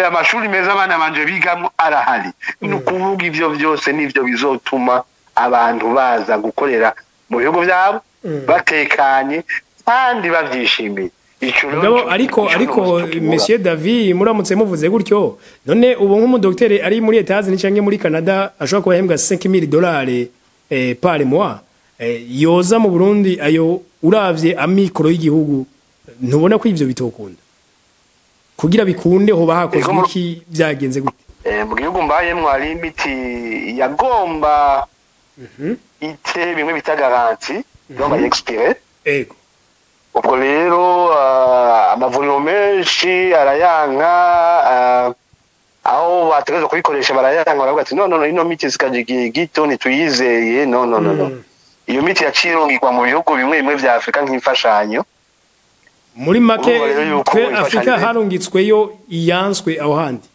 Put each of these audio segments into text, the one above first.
amashuri meza abana banje bigamo arahari nukuvuga ivyo byose nivyo bizotuma abantu baza gukorera mu bihugu byabo batekanye kandi bavyishimiye. Ariko Monsieur David muramutse muvuze gutyo none ubu nk'umudoktere ari muri Etats-Unis canke muri Canada ashobora kuba yahembwa $5,000 par mois yoza mu Burundi ayo uravye amikoro y'igihugu ntubona ko ivyo bitokunda kugira bikunde ho bahakozwe iki byagenze gute? Mu gihugu mbayemwe ari imiti yagomba ite bimwe bita garanti yomba expire. Ego ubwo rero amavuriro menshi arayanka aho bategeza kubikoresha barayanka baravuga ati no ino miti zikagiye gito nituyizeye no iyo miti yacirungirwa mu bihugu bimwe bimwe vya Afrika nk'imfashanyo. Muri make twe Afrika harungitsweyo iyanswe aho handi.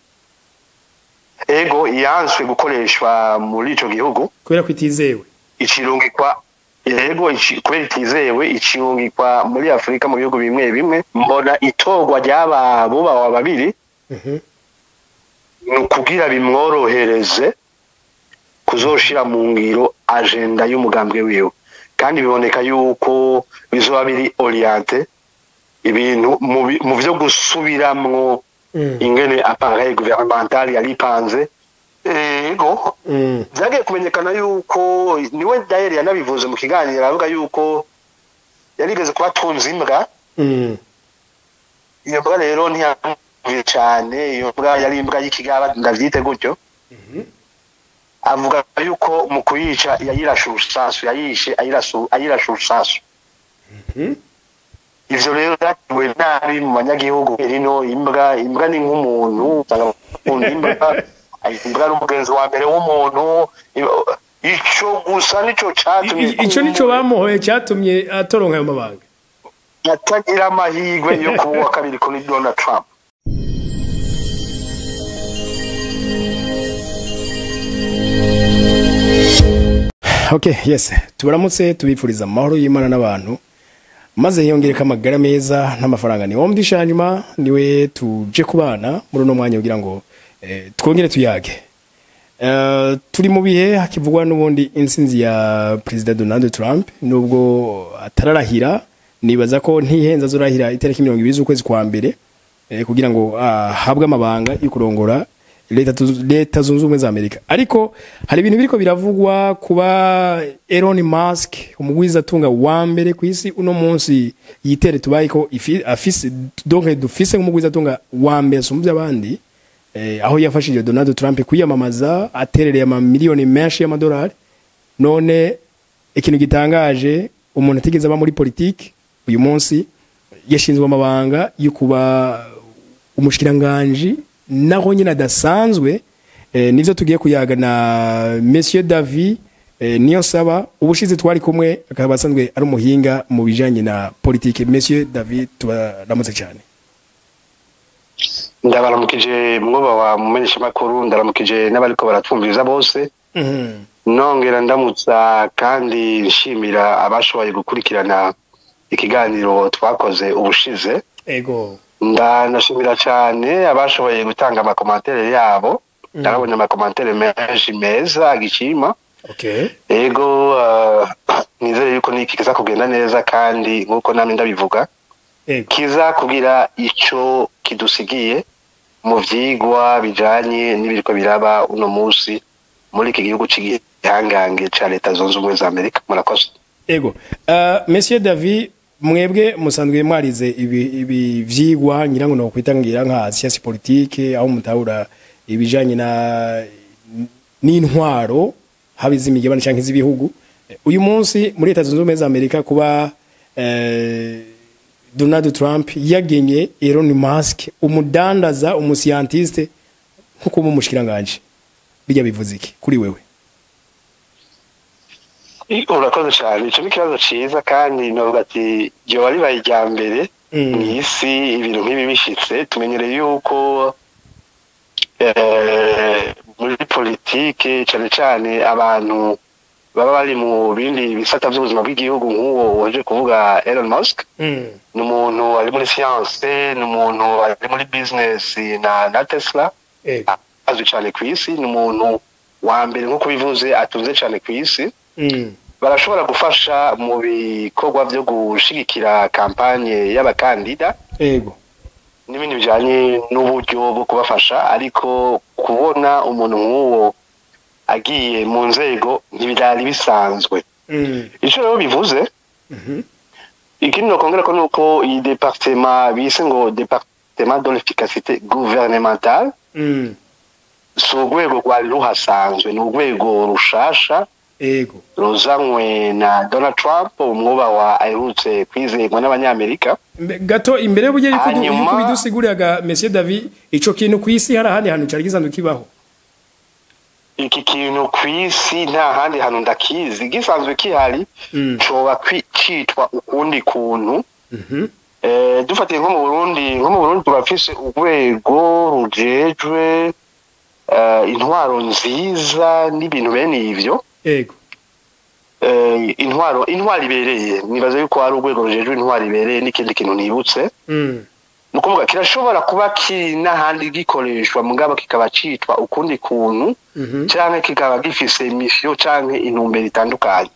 Ego iyanswe gukoreshwa muri ico gihugu kubera kwitizewe icirungikwa. Ego kubera itizewe icirungikwa muri Afrika mu bihugu bimwe bimwe. Mbona itogwa ry'aba buba babiri kugira bimworohereze kuzoshira mu ngiro agenda y'umugambwe wiwe, kandi biboneka yuko bizoba biri orienté ibintu mu byo gusubiramwo ingene appareil gouvernemental yari panze. Ego byagiye kumenyekana yuko niwe daire yanabivuze mu kiganiro avuga yuko yarigeze kuba tunze imbwa. Iyo mbwa rero ntiyamvuye cyane, iyo mbwa yari imbwa y'ikigaba ndavyite gutyo. Avuga yuko mu kuyica yayirashe urusasu, yayishe ayirashe urusasu. Ivyo rero byakuwe nabi mu banyagihugu. Rino imbwa ni nk'umuntu usanga imbwa ari umugenzi wa mbere w'umuntu. Ico gusa nico catumye ico nico bamuhoye cyatumye atoronka ayo mabanga atagira amahirwe yo kuba kabiri kuri Donald Trump. Okay, yes. Tubaramutse tubifuriza amahoro y'Imana n'abantu. Maze hiyongereka amagara meza n'amafaranga ni wo mdishanyuma niwe tuje kubana muri no mwanya kugira ngo twongere tuyage. Turi mu bihe hakivugwa n'ubundi insinzi ya President Donald Trump nubwo atararahira, nibaza ko ntihenza azorahira itariki 20 z'ukwezi kwa mbere kugira ngo habwe amabanga y'ukurongora leta zunze ubumwe za Amerika. Ariko hari ibintu biriko biravugwa kuba Elon Musk umugwiza tunga wa mbere ku isi uno munsi yitere tubayiko afise donc dufise umugwiza tunga wa mbere sumvye abandi aho yafashije Donald Trump kwiyamamaza aterereye ama miliyoni menshi y'amadolari. None ikintu gitangaje umuntu atigeze aba muri politique uyu munsi yashinzwe amabanga yo kuba umushikiranganje naho nyina dasanzwe. Nivyo tugiye kuyaga na Monsieur David niyo saba ubushize twari kumwe akaba asanzwe ari umuhinga mu bijanye na politique. Monsieur David tubaramutse cyane. Ndabaramukije mwoba wa mumenyesha makuru, ndaramukije n'abariko baratwumviriza bose. Nongera ndamutsa kandi nshimira abashoboye gukurikirana ikiganiro twakoze ubushize. Ego ndanashimira cyane abashoboye gutanga amakomantere yabo. Narabonye amakomantere menshi meza agishima. Okay. Ego nizere yuko niki kiza kugenda neza kandi nkuko namwe ndabivuga kiza kugira ico kidusigiye mu vyigwa bijanye n'ibiriko biraba uno munsi muri iki gihugu cy'igihangange ca leta zunze ubumwe za Amerika. Murakoze. Ego Monsieur David mwebwe musanzwe mwarize ibi vyigwa nyirango no kwitangira nka science politique aho mutahura ibijanye na n'intwaro habizi imigabane canke z'ibihugu. Uyu munsi muri leta zunze ubumwe za Amerika kuba Donald Trump yagenye Elon Musk umudandaza umuscientiste nkuko umushikiranganje bijya bivuze iki kuri wewe? Urakoze cyane, ico n'ikibazo ciza kandi novuga ati je wari bayijyambere mw'isi ibintu nk'ibi bishitse. Tumenyereye yuko muri politike cyane abantu baba bari mu bindi bisata by'ubuzima bw'igihugu nk'uwo waje kuvuga Elon Musk ni umuntu ari muri science ni umuntu ari muri business na Tesla azwi cyane ku isi ni umuntu wa mbere nk'uko bivuze atunze cyane ku isi barashobora gufasha mu bikorwa byo gushigikira kampanye y'abakandida n'ibindi bijanye n'uburyo bwo kubafasha ariko kubona umuntu nk'uwo agiye mu nzego ntibirari bisanzwe icyo rero bivuze ikindi nokongera ko nuko iyi département bise ngo département de l'efficacité gouvernementale si urwego rwari ruhasanzwe ni urwego rushasha ruzanywe na Donald Trump umwubahwa aherutse kwizerwa n'abanyamerika gato imbere y'uburyo yuko bidusiguriraga Monsieur David ico kintu ku isi hari ahandi hantu cyari gisanzwe kibaho iki kintu ku isi nta handi hantu ndakizi gisanzwe kihari coba kwicitwa ukundi kuntu dufatiye nko mu Burundi turafise urwego rujejwe intwaro nziza n'ibintu bene ivyo intwaro ibereye nibaza yuko ari urwego rujejwe intwaro ibereye n'ikindi kintu nibutse nukuvuga kirashobora kuba kiri n'ahandi gikoreshwa mugabo kikaba citwa ukundi kuntu canke kikaba gifise mission canke intumbero itandukanye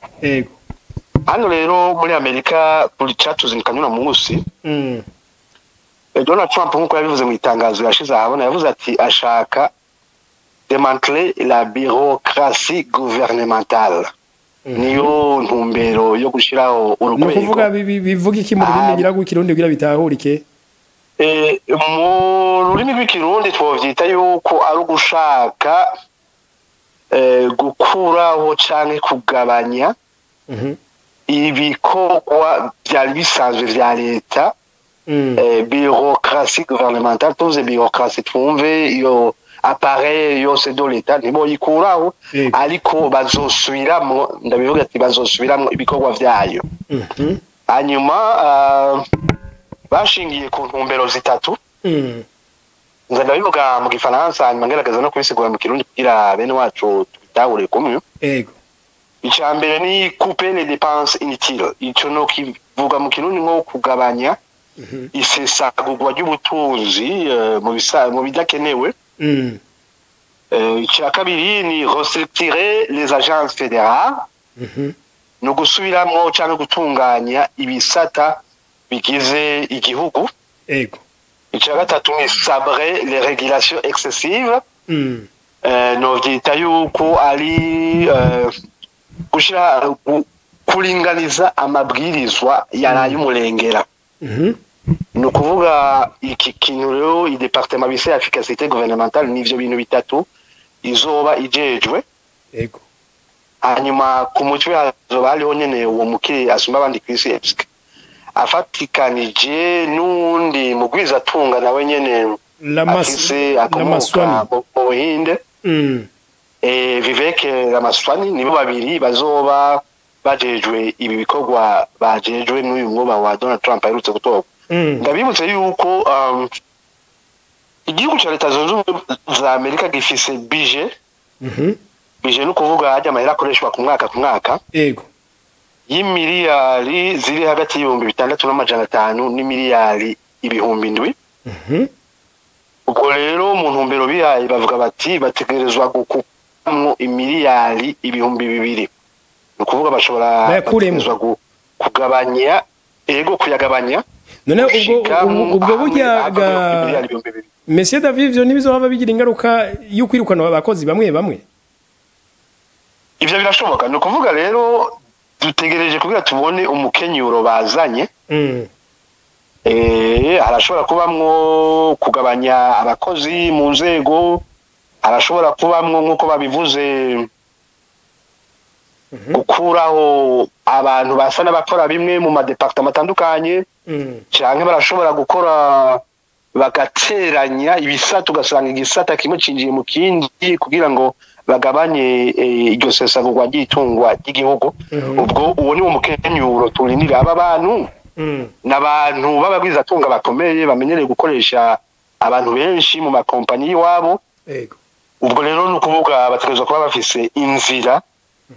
hano rero muri Amerika kuri catuzimikanye no munsi Donald Trump nkuko yabivuze mu itangazo yashize ahabona yavuze ati ashaka démanteler la bureaucratie gouvernementale niyo ntumbero yo gushiraho urugwego no kuvuga bivuga iki mu rurimi nyiragukirundi kugira bitahurike mu rurimi rw'ikirundi twovyita yuko ari ugushaka gukuraho canke kugabanya ibikorwa byari bisanzwe vya leta bureaucratie gouvernementale tuvuze bureaucratie twumve iyo appareil yose do leta nibo yikuraho ariko bazosubiramwo ndabivuga ati bazosubiramwo ibikorwa vyayo hanyuma bashingiye ku ntumbero zitatu nza ndabivuga mu gifaransa hanyuma ngerageza no kubisigura mu kirundi kugira bene wacu tubitahure kumwe icambere ni couper les dépenses inutiles ico no kivuga mu kirundi nko kugabanya isesagurwa ry'ubutunzi mu bidakenewe icya kabiri ni restructurer les agences fédérales no gusubiramwo cyangwa gutunganya ibisata bigize igihugu icya gatatu ni sabrer les régulations excessives no vyita yuko ari gushira kuringaniza amabwirizwa yaraye umurengera ni ukuvuga iki kintu rero i département bise efficacité gouvernementale n'ivyo bintu bitatu izoba ijejwe hanyuma ku mutwe hazoba hariho nyene uwo mukiri asumba abandi kw'isi afatikanije n'uwundi mugwizatunga nawe nyene afise akomoka mu Buhinde Vivek Ramaswamy nibo babiri bazoba bajejwe ibi bikorwa bajejwe n'uyu mwuba wa Donald Trump aherutse gutorwa ndabibutse yuko igihugu cya leta zunze ubumwe za Amerika gifise budget no kuvuga hajya amahera akoreshwa ku mwaka y'imiliyari ziri hagati y'ibihumbi 6,500 n'imiliyari 7,000 ubwo rero mu ntumbero bihaye bavuga bati bategerezwa gukuramwo imiliyari 2,000 no kuvuga bashobora kugabanya kuyagabanya none ubwo burya Monsieur David ivyo nibizohava bigira ingaruka yo kwirukana abakozi bamwe ivyo birashoboka no kuvuga rero dutegereje kugira tubone umukenyuro bazanye harashobora kubamwo kugabanya abakozi mu nzego harashobora kubamwo nkuko babivuze gukuraho abantu basa n'abakora bimwe mu madepartement atandukanye canke barashobora gukora bagateranya ibisata ugasanga igisata kimwe cinjiye mu kindi kugira ngo bagabanye iryo sesagurwa ry'itungwa ry'igihugu ubwo uwo ni wo mukenyuro turinira aba bantu n'abantu b'abagwizatunga bakomeye bamenyereye gukoresha abantu benshi mu makompanyi y'iwabo ubwo rero ni ukuvuga bategerezwa kuba bafise inzira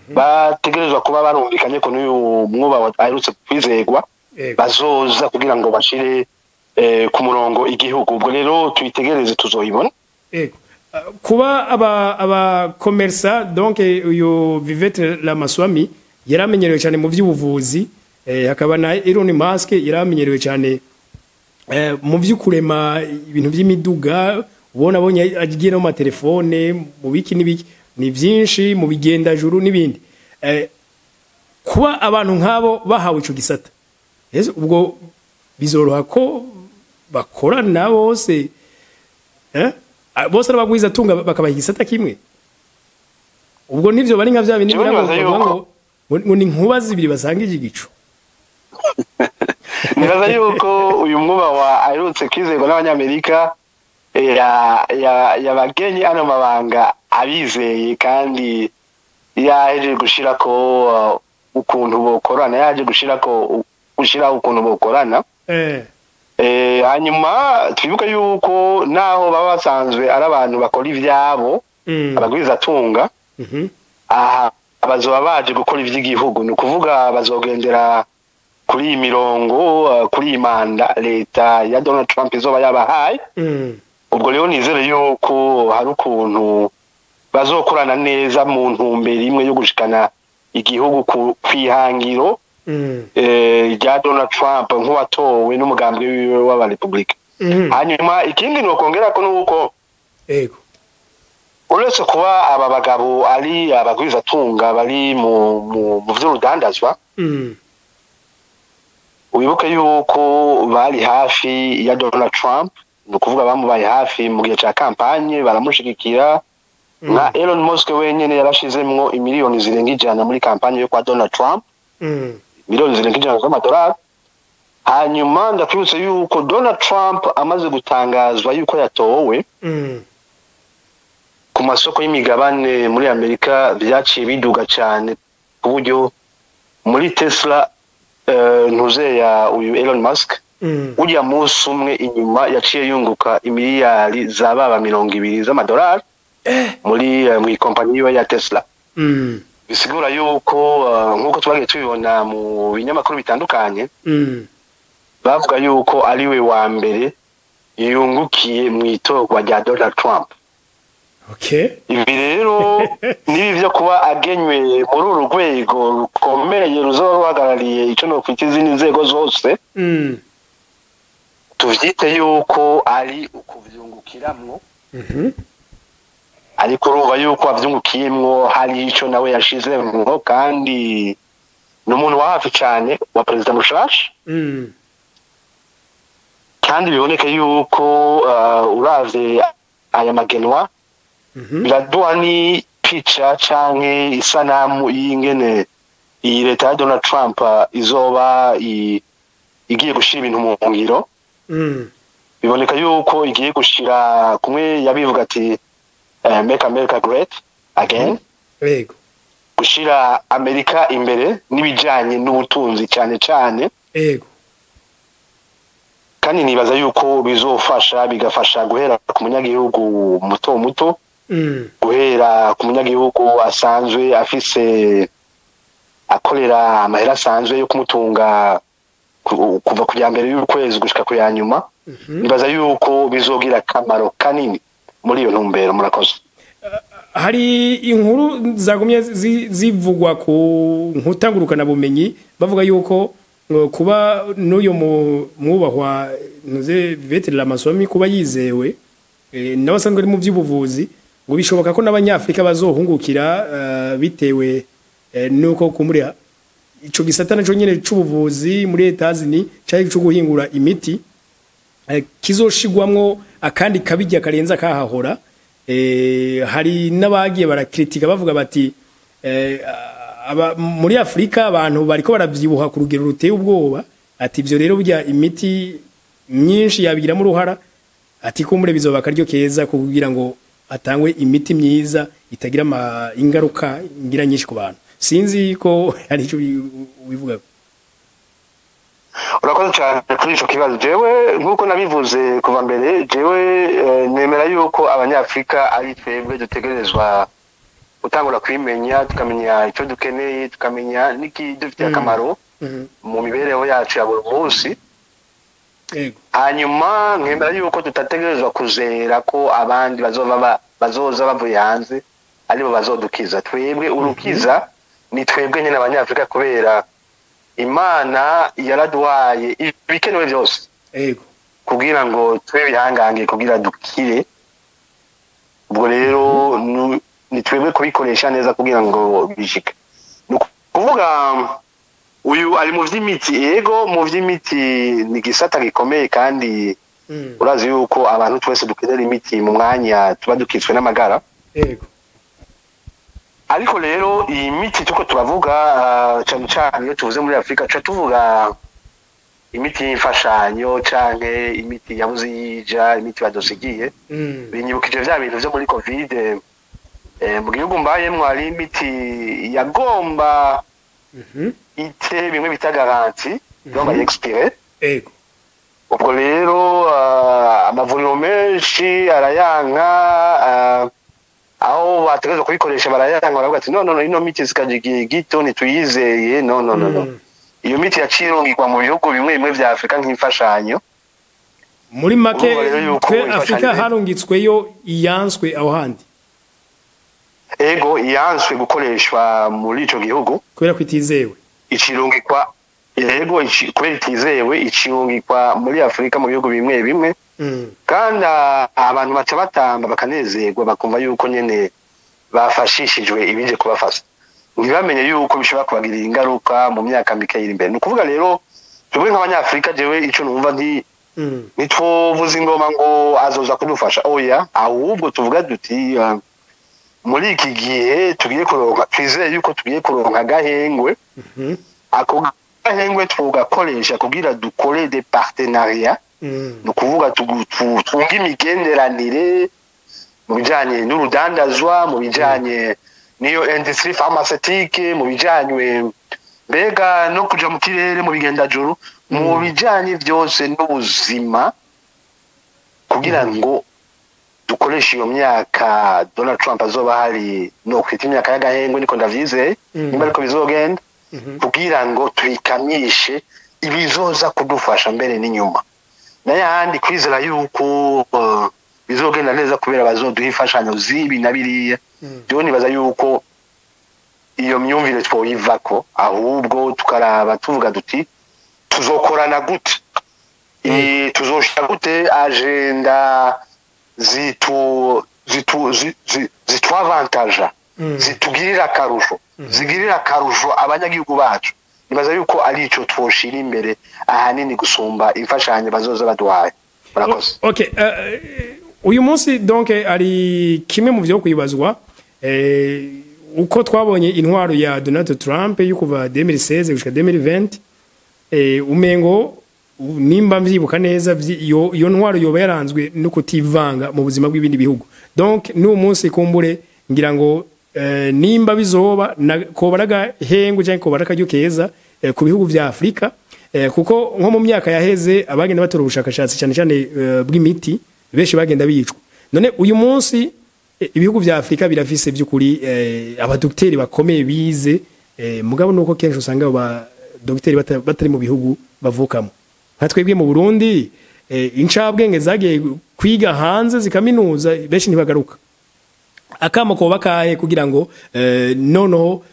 bategerezwa kuba barumvikanye ko n'uyu mwuba aherutse kwizegwa bazoza kugira ngo bashire ku murongo igihugu. Ubwo rero tuyitegereze tuzoyibona. Kuba aba commerçant donc uyu Vivette Ramaswamy yaramenyerewe cyane mu by'ubuvuzi, hakaba na Elon Musk yaramenyerewe cyane mu by'ukurema ibintu by'imiduga, ubona abonye agiye no telefone mu biki n'ibiki ni byinshi mu bigenda juru n'ibindi. Kuba abantu nk'abo bahawe ico gisata, ubwo bizoroha ko bakorana bose bose abagwiza tunga bakabaha igisata kimwe. Ubwo nivyo bari nka vya bintu ngo ni nkuba zibiri basanga igigico. Nibaza yuko uyu mwuba wa aherutse kwizerwa n'abanyamerika yabagenye ano mabanga abizeye, kandi yaje gushirako ukuntu bokorana, yaje gushiraho ukuntu bokorana. Hanyuma twibuka yuko naho baba basanzwe ari abantu bakora ivyabo abagwiza tunga, aha bazoba baje gukora ivy'igihugu, ni ukuvuga bazogendera kuri iyi mirongo, kuri iyi manda leta ya Donald Trump izoba yabahaye. Ubwo rero nizere yuko hari ukuntu bazokorana neza mu ntumbero imwe yo gushikana igihugu kwihangiro rya Donald Trump nk'uwatowe n'umugambwe wiwe w'abarepublika. Hanyuma ikindi ni ukongera ko nuko uretse kuba aba bagabo ari abagwiza tunga bari mu vy'urudandazwa, wibuke yuko bari hafi ya Donald Trump, ni ukuvuga bamubaye hafi mu gihe ca kampanye, baramushigikira. Na Elon Musk wenyene yarashizemwo imiliyoni zirenga 100 muri kampanye yo kwa Donald Trump, miliyoni zirenga 100 z'amadolari. Hanyuma ndakwibutsa yuko Donald Trump amaze gutangazwa yuko yatowe, ku masoko y'imigabane muri Amerika byaciye biduga cyane, ku buryo muri Tesla ntuze ya uyu Elon Musk ujya munsi umwe inyuma yaciye yunguka imiliyari z'ababa 200 z'amadolari muri kompani ya Tesla. Bisigura yuko nkuko twagiye tubibona mu binyamakuru bitandukanye, bavuga yuko ari we wa mbere yungukiye mu itorwa rya Donald Trump. Ibi rero nibi byo kuba agenywe muri uru rwego rukomeye ruzoruhagarariye ico no kwita izindi nzego zose, tuvyite yuko ari ukuvyungukiramwo. Ariko urumva yuko avyungukiyemwo hari ico nawe yashizemwo, kandi n'umuntu wa hafi cyane wa Perezida mushasha. Kandi biboneka yuko uravye aya magenwa biraduha ni picha canke isanamu y'ingene iyi leta ya Donald Trump izoba igiye gushira ibintu mu ngiro. Biboneka yuko igiye gushira kumwe yabivuga ati make America great again, gushira Amerika imbere n'ibijanye n'ubutunzi cyane cyane. Kandi nibaza yuko bizofasha, bigafasha guhera ku munyagihugu muto muto, guhera ku munyagihugu asanzwe afise akorera amahera asanzwe yo kumutunga kuva kujya mbere y'ukwezi gushika ku ya nyuma. Nibaza yuko bizogira akamaro kanini muri iyo ntumbero. Murakoze. Hari inkuru zagumye zivugwa ku nkutangurukana bumenyi bavuga yuko kuba n'uyo mwubahwa nuze Vivette Ramaswamy kuba yizewe n'abasanzwe ari mu by'ubuvuzi, ngo bishoboka ko n'abanyafrika bazohungukira bitewe nuko kumuri ico gisata naco nyene c'ubuvuzi muri Etats-Unis cyari cyo guhingura imiti kizoshigwamwo akandi kabijya karenza kahahora. Hari n'abagiye barakritika bavuga bati muri Afrika abantu bariko baravyibuha ku rugero ruteye ubwoba, ati ivyo rero burya imiti myinshi yabigira mu ruhara, ati ko muri bizoba karyo keza kugira ngo atangwe imiti myiza itagira ingaruka ngira nyinshi ku bantu. Sinzi ko hari ico bivuga. Urakoze cyane kuri ico kibazo. Jewe nkuko nabivuze kuva mbere, jewe nemera yuko abanyafrika ari twebwe dutegerezwa utangura kwimenya tukamenya icyo dukeneye tukamenya n'ikidufitiye akamaro mu mibereho yacu ya buri munsi. Hanyuma nkemera yuko tutategerezwa kuzera ko abandi bazoza bavuye hanze aribo bazodukiza. Twebwe urukiza ni twebwe nyine abanyafrika, kubera Imana yaraduhaye ibikenewe byose kugira ngo tube bihangange kugira dukire. Ubwo rero ni twebwe kubikoresha neza kugira ngo bishike. Kuvuga uyu ari mu vy'imiti, yego mu vy'imiti ni gisata gikomeye, kandi urazi yuko abantu twese dukenera imiti mu mwanya tuba dukitswe n'amagara. Ariko rero iyi miti tuko turavuga cyane cyane iyo tuvuze muri Afrika tuvuga imiti y'imfashanyo canke imiti yabuze yija, imiti badosigiye. Binyibukije vya bintu vyo muri Covid. Mu gihugu mbayemwo hari imiti yagomba ite bimwe bita garanti yagomba expire. Ubwo rero amavuriro menshi arayanka, aho bategeza kubikoresha barayanga, baravuga ati no ino miti zikagiye gito nituyizeye. No iyo miti yacirungirwa mu bihugu bimwe bimwe vya Afrika nk'imfashanyo. Muri make twe Afrika harungitsweyo iyanswe aho handi. Ego iyanswe gukoreshwa muri ico gihugu kubera kwitizewe. Icirungikwa yego kubera itizewe icirungikwa muri Afrika mu bihugu bimwe bimwe. Kandi abantu baca batamba bakanezerwa bakumva yuko nyene bafashishijwe ibije kubafasha, ntibamenye yuko bishobora kubagirira ingaruka mu myaka mike iri imbere. Nukuvuga rero twebwe nk'abanyafrika, jewe ico numva nitwovuza ingoma ngo azoza kudufasha, oya, ahubwo tuvuga duti muri iki gihe tugiye kuronka, twizeye yuko tugiye kuronka gahengwe. Ako gahengwe tugakoresha kugira dukore des partenariats. Nukuvuga tunga imigenderanire mu bijanye n'urudandazwa, mu bijanye niyo industrie pharmaceutique, mu bijanye mbega no kuja mu kirere mu bigendajuru, mu bijanye byose n'ubuzima, kugira ngo dukoresha iyo myaka Donald Trump azoba hari no kwita imyaka y'agahengwe, niko ndavyizeye nimba ariko bizogenda, kugira ngo tuyikamishe ibizoza kudufasha mbere n'inyuma. Nayandi kwizera yuko bizogenda neza kubera bazoduha imfashanyo zibi na biriya. Byo nibaza yuko iyo myumvire twoyivako, ahubwo tukaraba tuvuga duti tuzokorana gute, tuzoshira gute agenda zitwavantaja, zitugirira akarusho, zigirira akarusho abanyagihugu bacu. Nibaza yuko ari ico twoshira imbere ahanini gusumba imfashanyo bazoza baduhaye. Murakoze. Okay, uyu munsi donc ari kimwe mu byo kwibazwa uko twabonye intwaro ya Donald Trump yukuva 2016 gushika 2020, umengo nimba mvyibuka neza iyo ntwaro yoba yaranzwe no kutivanga mu buzima bw'ibindi bihugu. Donc n'uyu munsi kumbure ngira ngo nimba bizoba ko baraga hengu cyangwa ko baraka keza ku bihugu vya Afrika, kuko nko mu myaka yaheze abagenda batora ubushakashatsi cyane cyane bw'imiti benshi bagenda bicwa. None uyu munsi ibihugu vya Afrika birafise by'ukuri abadokteri bakomeye bize, mugabo nuko kenshi usanga aba dokteri batari mu bihugu bavukamo. Nka twebwe mu Burundi incabwenge zagiye kwiga hanze zikaminuza benshi ntibagaruka. Akamo ko bakaye kugira ngo noneho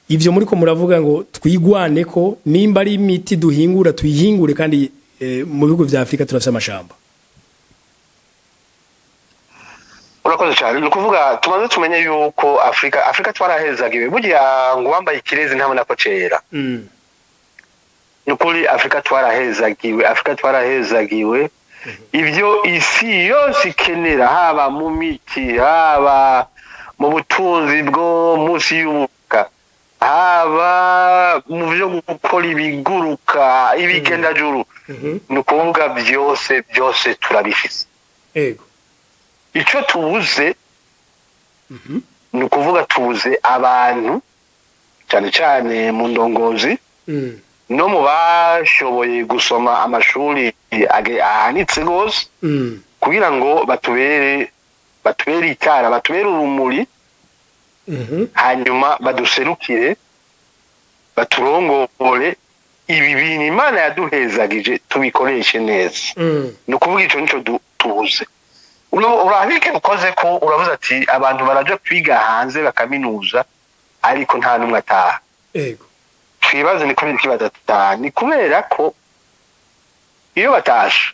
ivyo muri ko muravuga ngo twigwane ko nimba ari imiti duhingura tuyihingure, kandi mu bihugu vya Afrika turafise amashamba. Urakoze cyane. Nukuvuga tumaze tumenye yuko Afrika twarahezagiwe, burya ngo wambaye ikirezi ntabona ko cera. Nukuri Afrika twarahezagiwe. Ibyo isi yose ikenera, haba mu miti, haba mu butunzi bwo munsi y'ubuka, haba mu byo gukora ibiguruka, ibigendajuru, nukuvuga byose turabifise. Ico tubuze nukuvuga tubuze abantu cyane cyane mu ndongozi no mu bashoboye gusoma amashuri ahanitse gose, kugira ngo batubere itara, batubere urumuri hanyuma baduserukire baturongore ibi bintu Imana yaduhezagije tubikoreshe neza ni ukuvuga ico nico tubuze urabike ukoze ko uravuze ati abantu baraje kwiga hanze bakaminuza ariko nta numwe ataha yego twibaze ni kubera iki badataha ni kubera ko iyo batashe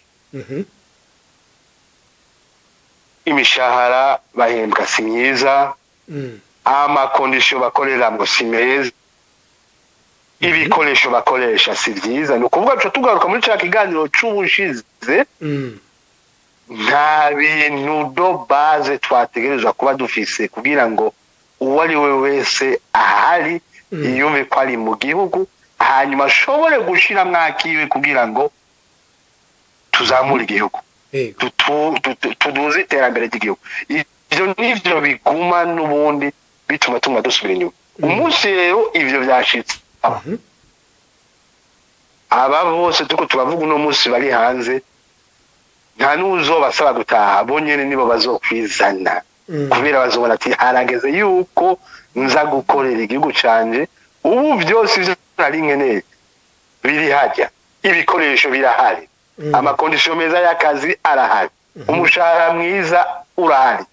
imishahara bahembwa si myiza amakondisiyo bakorera ngo si meza ibikoresho bakoresha si byiza ni ukuvuga tuca tugaruka muri cya kiganiro c'ubushize nta bintu do baze twategerezwa kuba dufise kugira ngo uwo ari we wese ahari yiyumve ko ari mu gihugu hanyuma ashobore gushira mwakiwe kugira ngo tuzamure igihugu tuduze iterambere ry'igihugu ivyo nivyo biguma n'ubundi bituma dusubira inyuma umunsi rero ivyo byashitse aba bose tuko turavuga uno munsi bari hanze nta nuzo basaba gutaha bonyene nibo bazokwizana kubera bazobona ati harageze yuko nza gukorera igihugu canje ubu byose ivyo nari nkeneye biri hajya ibikoresho birahari amakondisiyo meza y'akazi arahari umushahara mwiza urahari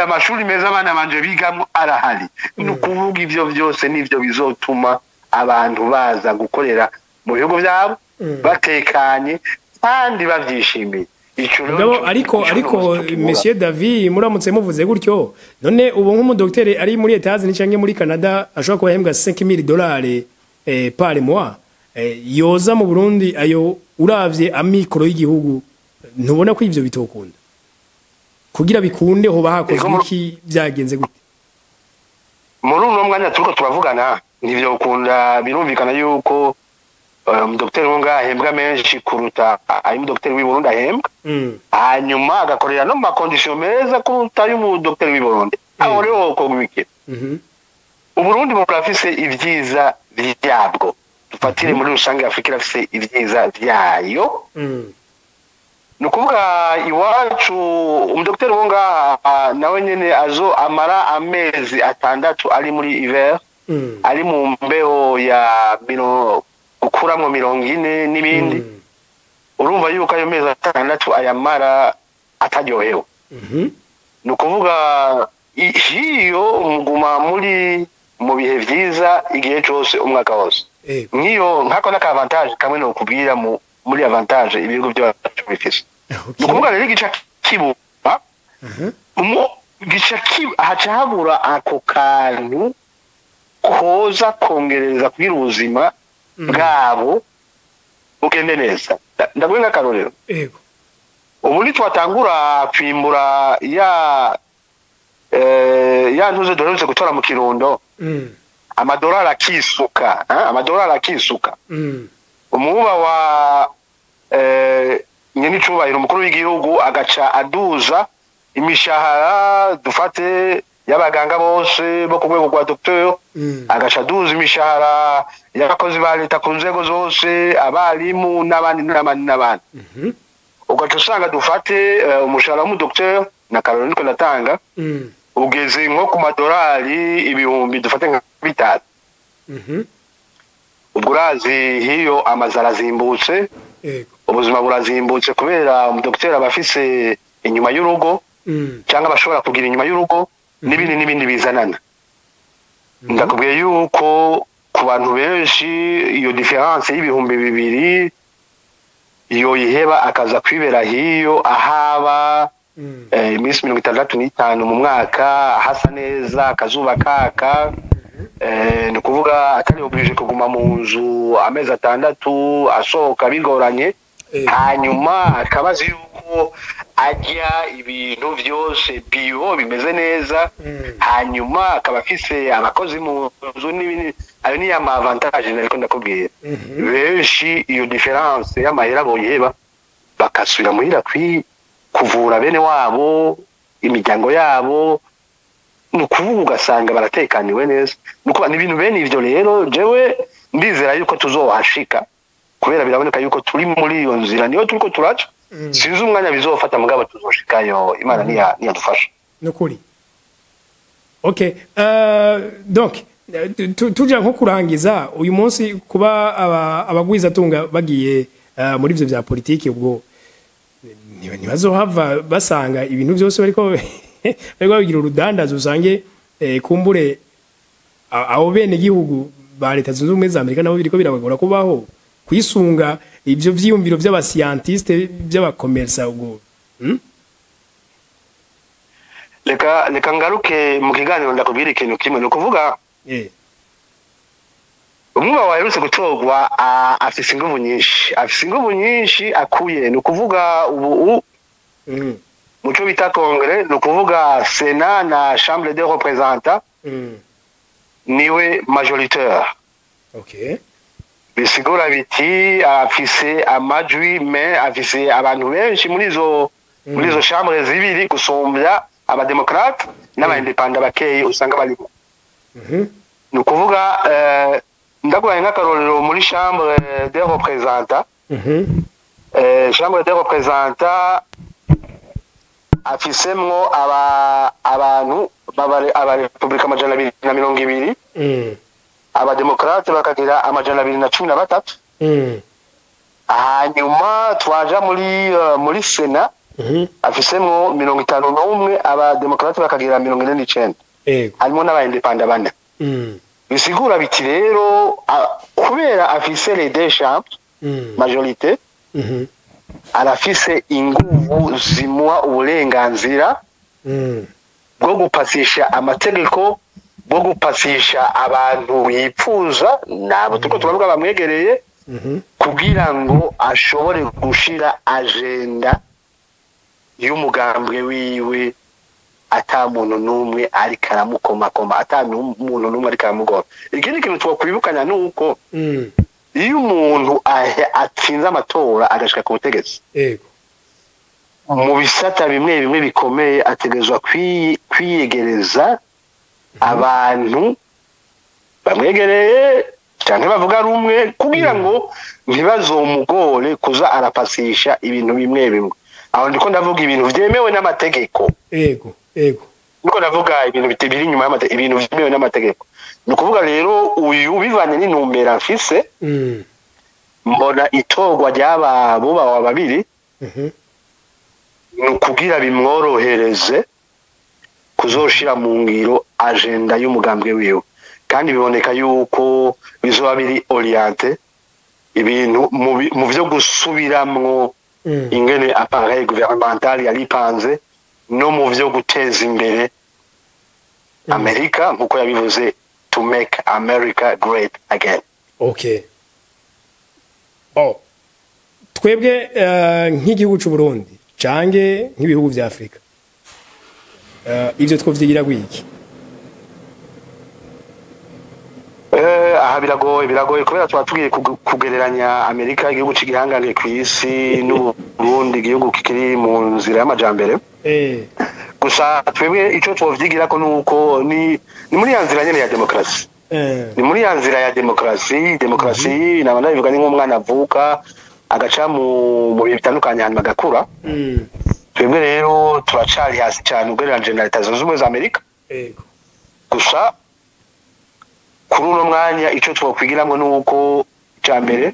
amashuri meza abana banje bigamo arahari ni ukuvuga ivyo byose nivyo bizotuma abantu baza gukorera mu bihugu byabo batekanye kandi bavyishimiye ariko Monsieur David muramutse muvuze gutyo none ubu nk'umudokiteri ari muri Etats-Unis canke muri Canada ashobora kuba yahembwa $5,000 par mois yoza mu Burundi ayo uravye amikoro y'igihugu ntubona ko ivyo bitokunda kugira bikunde ho bahakoze iki byagenze gute muri uno mwanya turiko turavugana nivyo ukunda birumvikana yuko umudokiteri wonga ahembwa menshi kuruta ayo umudokiteri w'i Burundi ahembwa hanyuma agakorera no mu makondisiyo meza kuruta ayo umudokiteri w'i Burundi aho rero ko gwike Uburundi burafise ivyiza vyabwo dufatire muri rusange Afrika irafise ivyiza vyayo ni ukuvuga iwacu umudokiteri wonga nawe nyene azo amara amezi 6 ari muri hiver ari mu mbeho ya gukuramwo 40 n'ibindi urumva yuko ayo mezi 6 ayamara ataryohewe ni ukuvuga iyo umuguma muri mu bihe vyiza igihe cyose umwaka wose niyo nkako n'akavantage kamwe no kubwira muri avantage ibigo byacu bifise ni ukuvuga rero igice kibuba hacahabura ako kantu koza kongereza kugira ubuzima bwabo bugende neza ndaguhe nk'akarorero ubu nitwatangura kwimbura ya ntuze duherutse gutora mu Kirundo amadolari akisuka umuba wa nyene icubahiro umukuru w'igihugu agaca aduza imishahara dufate y'abaganga bose bo ku rwego rwa docteur agaca aduza imishahara y'abakozi ba leta ku nzego zose abarimu n'abandi ugaca usanga dufate umushahara w'umudocteur na karori niko natanga ugeze nko ku madolari ibihumbi dufate nka 5 ubwo urazi hiyo amazara azimbutse ubuzima burazimbutse kubera umudokiteri abafise inyuma y'urugo cyangwa bashobora kugira inyuma y'urugo n'ibindi bizanana ndakubwiye yuko ku bantu benshi iyo difference y'ibihumbi 2 iyo yiheba akaza kwibera hiyo ahaba iminsi 65 mu mwaka hasa neza akazuba kaka ni ukuvuga atari oblige kuguma mu nzu amezi 6 asohoka bigoranye hanyuma akabazi yuko ajya ibintu byose bio bimeze neza hanyuma akaba afise abakozi mu nzu n'ibindi ayo ni ama avantage nariko ndakubwira benshi iyo difference y'amahera boyeba bakasubira muhira kuvura bene wabo imiryango yabo nukuvuga ugasanga baratekaniwe neza nuko n'ibintu bene ivyo rero jewe ndizera yuko tuzohashika kubera biraboneka yuko turi muri iyo nzira niyo turiko turaca sinzi umwanya bizofata mugabo tuzoshikayo Imana niyadufasha nukuri Okay, donc tuja nko kurangiza uyu munsi kuba abagwizatunga bagiye muri ivyo vya politiki, ubwo ntibazohava basanga ibintu byose bariko bagira urudandazo, usange kumbure abo bene gihugu ba leta zunze ubumwe za Amerika nabo biriko birabagora kubaho kwisunga ivyo vyiyumviro vy'abascientiste by'abakomersa ubwo. Leka ngaruke mu kiganiro ndakubwira ikintu kimwe, ni ukuvuga umwuga waherutse gutorwa afise inguvu nyinshi akuye, ni ukuvuga ubu muco bita kongere, ni ukuvuga Sena na Chambre des représentants niwe majoritaire. Okay. Bisigura biti afise amajwi me afise abantu benshi muri izo chambre zibiri gusumbya abademokrate n'abaindependant bakeyi usanga barimo. Ni ukuvuga ndaguhaye nk'akarorero muri Chambre des représentants. Chambre des représentants afisemwo abantu abarepublika 220, abademokrate bakagira 213. Hanyuma twaja muri Sena afisemwo 51, abademokrate bakagira 49. Harimo n'abaindependant bane. Bisigura biti rero kubera afise les deux chambres majorité, arafise inguvu zimuha uburenganzira bwo gupasisha amategeko, bwo gupasisha abantu yipfuza nabo tuko turavuga bamwegereye, kugira ngo ashobore gushira agenda y'umugambwe wiwe ata muntu numwe ari karamukomakoma, ata muntu numwe ari karamugora. Ikindi kintu twakwibukanya nuko iyo umuntu atsinze amatora agashika ku butegetsi, mu bisata bimwe bikomeye ategezwa kwiyegereza abantu bamwegereye cyane bavuga rumwe, kugira ngo ntibazomugore kuza arapasisha ibintu bimwe. Aho ndiko ndavuga ibintu vyemewe n'amategeko. Niko ndavuga ibintu bitebiri nyuma y'amategeko, ibintu vyemewe n'amategeko. Ni ukuvuga rero uyu bivanye n'intumbero afise, mbona itorwa ry'abo babiri ni ukugira bimworohereze kuzoshira mu ngiro agenda y'umugambwe wiwe, kandi biboneka yuko bizoba biri orienté ibintu mu vyo gusubiramwo ingene appareil gouvernemental yari panze, no mu vyo guteza imbere Amerika nkuko yabivuze, to make America great again. Okay. Twebwe nk'igihugu cy'u Burundi cange nk'ibihugu vya Afrika, ivyo twovyigira gwiki? Aha biragoye kubera tuba tugiye kugereranya Amerika igihugu cy'igihangange ku isi n'u Burundi igihugu kikiri mu nzira y'amajambere. Gusa twebwe ico twovyigira ko nuko ni muri ya nzira nyene ya demokrasi. Ni muri ya nzira ya demokrasi nabana bivuga ni nk'umwana avuka agaca mu bihe bitandukanye hanyuma agakura. Twebwe rero turacari hasi cyane ugereranyije na Leta Zunze Ubumwe za Amerika. Gusa kuri uno mwanya ico twokwigiramwe nuko cyambere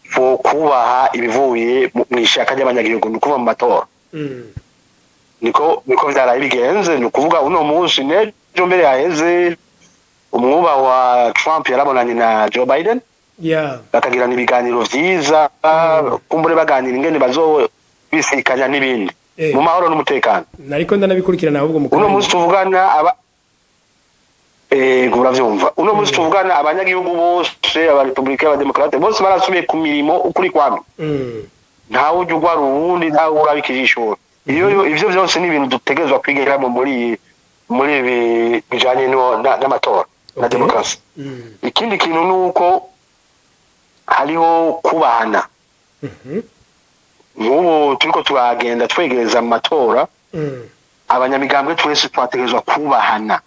fo kubaha ibivuye mu ishaka ry'abanyagihugu nukuva mu matora. Niko vyaraye bigenze, ni ukuvuga uno munsi nejo mbere yaheze umwuba wa Trump yarabonanye na Joe Biden, bakagirana ibiganiro vyiza, kumbure baganira ingene bisikanya n'ibindi mu mahoro n'umutekano. Nariko ndanabikurikirana ahubwo mu uno munsi tuvugana uravyumva, uno munsi tuvugana abanyagihugu bose, abarepublika, abademokrate bose barasubiye ku mirimo ukuri kwamwe. Ntawe ujya ugwara uwundi, ntawe urabikijishura. Ivyo vyose ni ibintu dutegerezwa kwigeramo muri bijanye n'amatora na demokrasi. Ikindi kintu nuko hariho kubahana. Nk'ubu turiko turagenda twegereza mu matora, abanyamigambwe twese twategerezwa kubahana,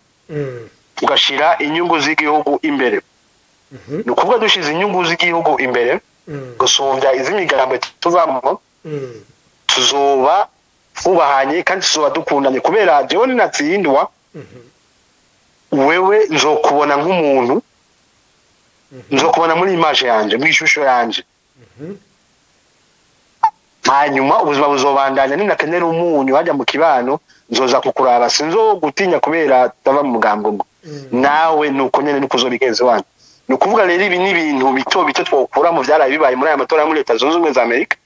tugashira inyungu z'igihugu imbere. Ni ukuvuga dushize inyungu z'igihugu imbere gusumbya iz'imigambwe tuvamo, tuzoba twubahanye kandi tuzoba dukundanye, kubera jewe ninatsindwa wewe nzokubona nk'umuntu nzokubona muri image yanje mu ishusho yanje hanyuma ubuzima buzobandanya ninakenera umunyu hajya mu kibano nzoza kukuraba sinzo gutinya kubera tava mu mugambo ngo nawe nuko nyene nukuzobigenze wana nukuvuga rero ibi n'ibintu bito twokura mu vyaraye bibaye muri aya matora muri Leta Zunze Ubumwe za Amerika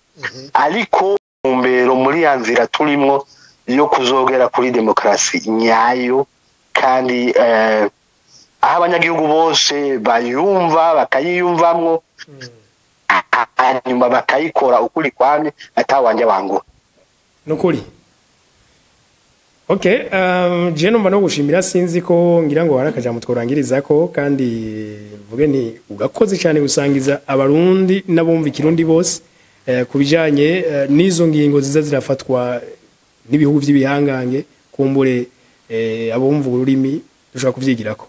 ariko umbero muri ya nzira turimwo yo kuzogera kuri demokrasi nyayo kandi aho abanyagihugu bose bayumva bakayiyumvamwo hanyuma bakayikora ukuri kwamye atawanje bangura nukuri. Okay, je numva no gushimira sinzi ko ngira ngo harakaja mutworangiriza ko kandi mvuge ni ugakoze cyane gusangiza abarundi nabumva ikirundi bose kubijanye nizo ngingo ziza zirafatwa n'ibihugu by'ibihangange kumbure abumva ururimi dushaka kuvyigirako.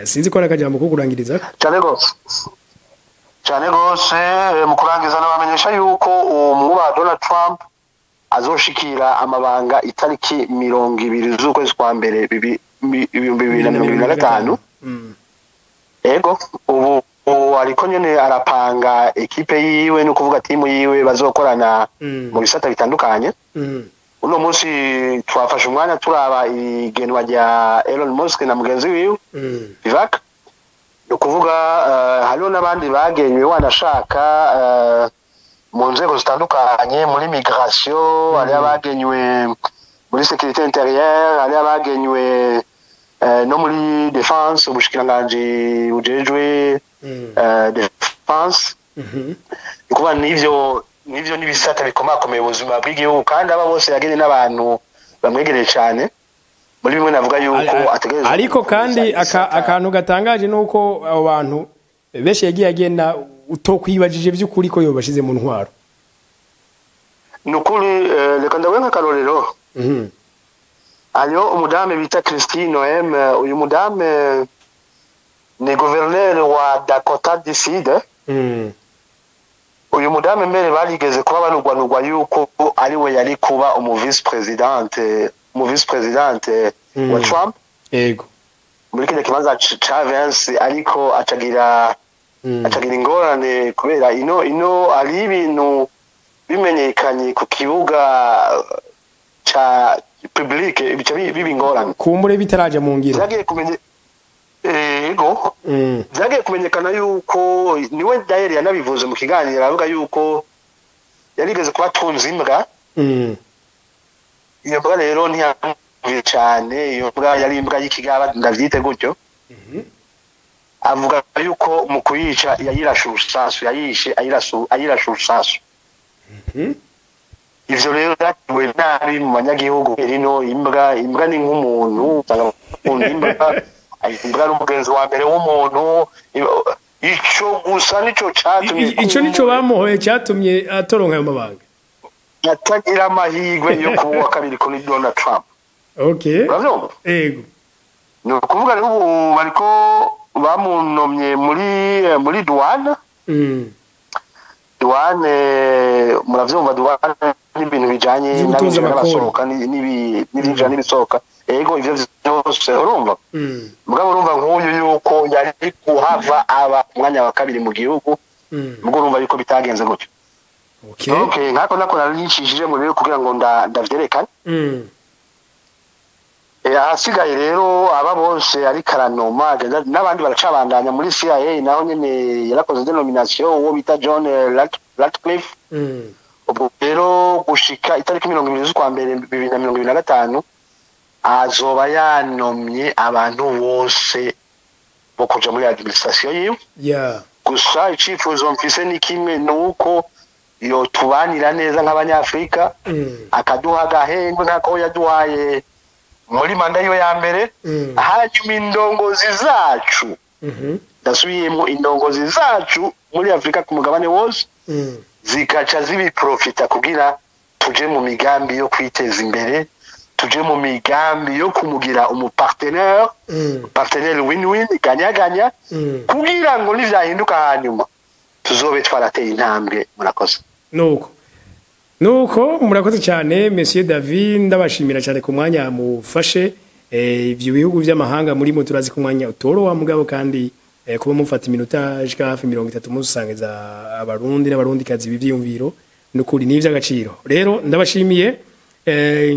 Sinzi ko harakaja mu kugurangiriza cyane gose mu kurangiza nabamenyesha yuko umwuba Donald Trump azoshikira amabanga itariki 20 z'ukwezi kwa mbere 2025 ego ubu ariko nyene arapanga ekipe yiwe no kuvuga timu yiwe bazokorana mu bisata bitandukanye uno munsi twafashe umwanya turaba igenwa rya Elon Musk na mugenzi wiwe Vivek no kuvuga hariho n'abandi bagenywe wanashaka mu nzego zitandukanye muri migration hari abagenywe muri sécurité intérieure hari abagenywe no muri défense ubushikiranganje bujejwe défense kuba nivyo nibisata bikomakomeye ubuzima bw'igihugu kandi aba bose yagenye n'abantu bamwegereye cyane muri bimwe navuga yuko ategereza ariko kandi akantu gatangaje nuko abo bantu benshi yagiye agenda utokwibajije by'ukuri ko yobashize mu ntwaro nukuri reka ndawe nk'akarorero hariho umudame bita Christine Noem uyu mudame ni gouverneur wa Dakota du Sud uyu mudame mbere barigeze kuba banugwanugwa yuko ari we yari kuba vice presidente wa Trump yego muri kile kibanza ca Vance ariko acagira ingorane kubera ino ari ibintu bimenyekanye ku kibuga ca public bica bibingorane kumbure bitaraje mu ngiro zagiye kumenye ego zagiye kumenyekana yuko niwe Daire yanabivuze mu kiganiro avuga yuko yarigeze kuba tunze imbwa iyo mbwa rero ntiyamvuye cyane iyo mbwa yari imbwa y'ikigaba ndavyite gutyo avuga yuko mu kuyica yayirashe urusasu yayishe ayirashe urusasu ivyo rero byatuwe nabi mu banyagihugu rino imbwa ni nk'umuntu imbwa ari umugenzi wa mbere w'umuntu ico gusa nico catumye ico nico bamuhoye cyatumye atoronka ayo mabanga yatagira amahirwe yo kuba kabiri kuri Donald Trump. Okay ego no kuvuga rero ubu bariko bamunomye muri douane douane muravyumva douane n'ibintu bijanye n'abasohoka n'ibinjira n'ibisohoka ego ivyo byose urumva mugabo urumva nk'uyu yuko yari kuhava aba umwanya wa kabiri mu gihugu mugabo urumva yuko bitagenze gutyo. Okay nkako nakora nishishije mu rero kugira ngo ndavyerekane ahasigaye rero aba bose ari karanoma n'abandi baracabandanya muri CIA naho nyene yarakoze denomination uwo bita John Ratcliffe ubwo rero gushika itariki 20 z'ukwa mbere 2025 azoba yanomye abantu bose bo kuja muri administration yiwe gusa icifuzo mfise ni kimwe nuko yo tubanira neza nk'abanyafrika akaduha gahengwe nkako yaduhaye muri manda yo ya mbere hanyuma indongozi zacu dasubiyemo indongozi zacu muri Afrika ku mugabane wose zikaca zibiprofita kugira tuje mu migambi yo kwiteza imbere tuje mu migambi yo kumugira umupartenaire partenaire win-win ganya kugira ngo nivyahinduka hanyuma tuzobe twarateye intambwe murakoze nuko murakoze cyane Monsieur David ndabashimira cyane ku mwanya mufashe ivyo bihugu vy'amahanga muri mu turazi ku mwanya utoro wa mugabo kandi kuba mufata iminota ishika hafi 30 musangiza abarundi n'abarundi kazi bivyumviro nukuri n'ivy'agaciro rero ndabashimiye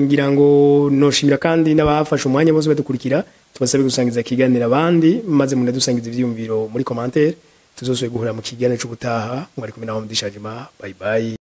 ngira ngo noshimira kandi n'abafashe umwanya bose badukurikira tubasabe gusangiza kiganira abandi maze mune dusangiza ivyumviro muri commentaire tuzoswe guhura mu kiganiro cy'ubutaha mwari kumwe na Omdi Shajima bye bye.